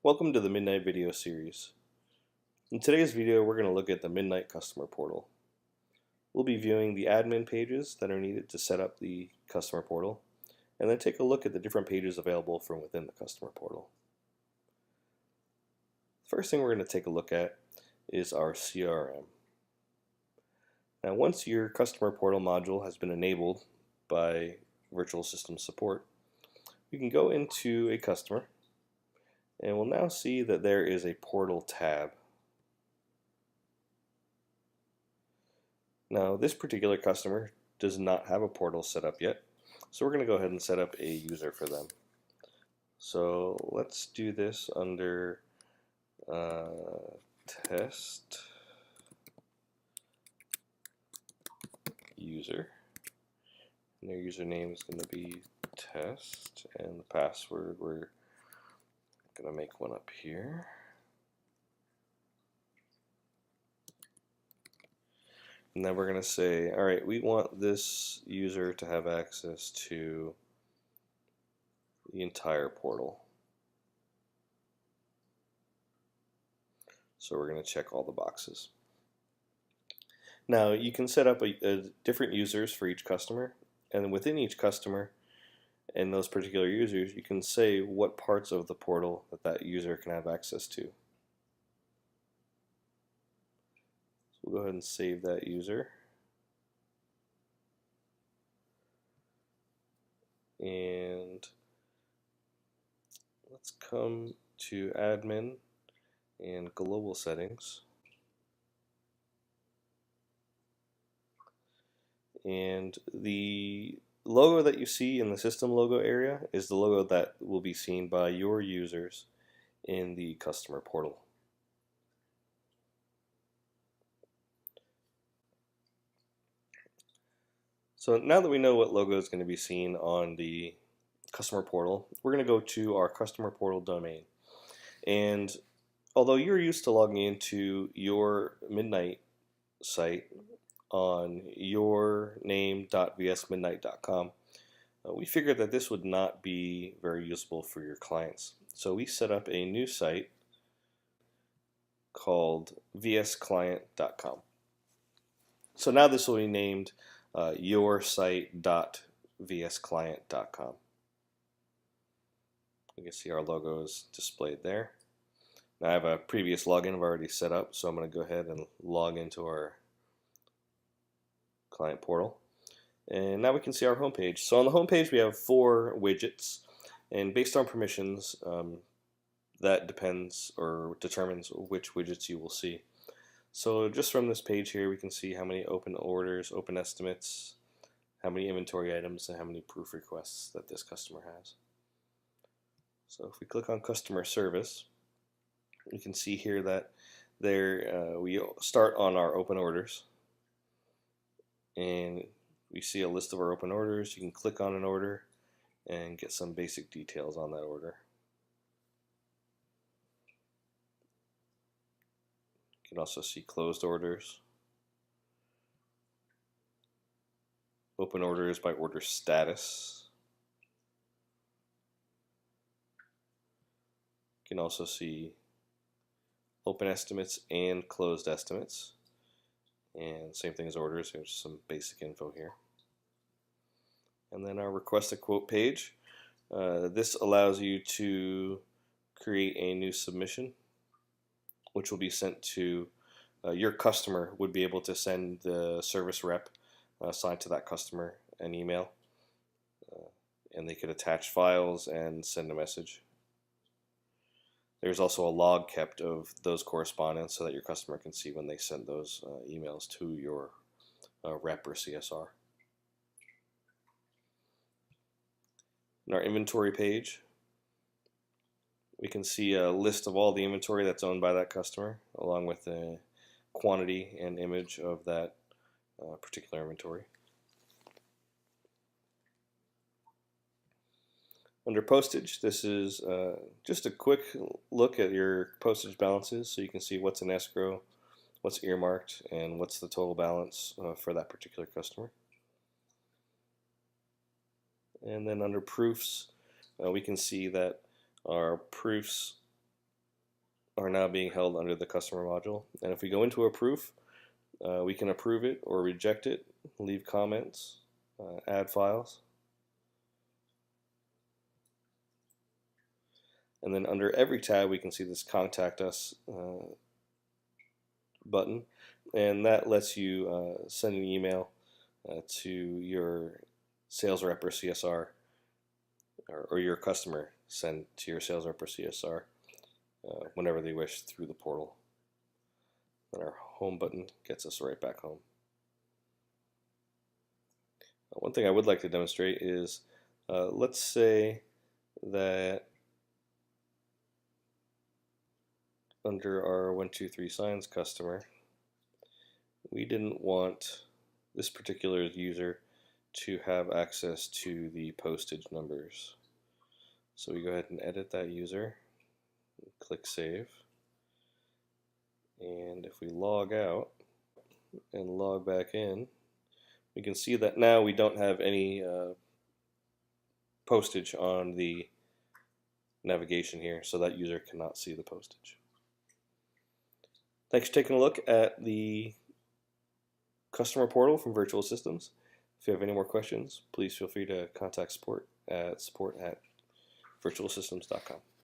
Welcome to the Midnight video series. In today's video, we're going to look at the Midnight customer portal. We'll be viewing the admin pages that are needed to set up the customer portal, and then take a look at the different pages available from within the customer portal. First thing we're going to take a look at is our CRM. Now, once your customer portal module has been enabled by Virtual System Support, we can go into a customer, and we'll now see that there is a portal tab. Now, this particular customer does not have a portal set up yet, so we're going to go ahead and set up a user for them. So let's do this under test user, and their username is going to be test, and the password we're going to make one up here. And then we're going to say, alright, we want this user to have access to the entire portal. So we're going to check all the boxes. Now you can set up different users for each customer, and within each customer and those particular users, you can say what parts of the portal that user can have access to. So we'll go ahead and save that user. And let's come to admin and global settings. And the logo that you see in the system logo area is the logo that will be seen by your users in the customer portal. So now that we know what logo is going to be seen on the customer portal, we're going to go to our customer portal domain. And although you're used to logging into your Midnight site on yourname.vsmidnight.com, we figured that this would not be very usable for your clients. So we set up a new site called vsclient.com. So now this will be named yoursite.vsclient.com. You can see our logo is displayed there. Now I have a previous login I've already set up, so I'm going to go ahead and log into our client portal. And now we can see our home page. So on the home page we have 4 widgets, and based on permissions, that depends or determines which widgets you will see. So just from this page here, we can see how many open orders, open estimates, how many inventory items, and how many proof requests that this customer has. So if we click on customer service, you can see here that we start on our open orders, and we see a list of our open orders. You can click on an order and get some basic details on that order. You can also see closed orders, open orders by order status. You can also see open estimates and closed estimates, and same thing as orders. There's some basic info here. And then our request a quote page. This allows you to create a new submission, which will be sent to your customer. Would be able to send the service rep assigned to that customer an email, and they could attach files and send a message. There's also a log kept of those correspondence so that your customer can see when they sent those emails to your rep or CSR. In our inventory page, we can see a list of all the inventory that's owned by that customer, along with the quantity and image of that particular inventory. Under postage, this is just a quick look at your postage balances, so you can see what's in escrow, what's earmarked, and what's the total balance for that particular customer. And then under proofs, we can see that our proofs are now being held under the customer module. And if we go into a proof, we can approve it or reject it, leave comments, add files. And then under every tab, we can see this Contact Us button, and that lets you send an email to your sales rep or CSR, or your customer send to your sales rep or CSR whenever they wish through the portal. And our home button gets us right back home. One thing I would like to demonstrate is, let's say that under our 123 Signs customer, we didn't want this particular user to have access to the postage numbers. So we go ahead and edit that user, click Save, and if we log out and log back in, we can see that now we don't have any postage on the navigation here, so that user cannot see the postage. Thanks for taking a look at the customer portal from Virtual Systems. If you have any more questions, please feel free to contact support at virtualsystems.com.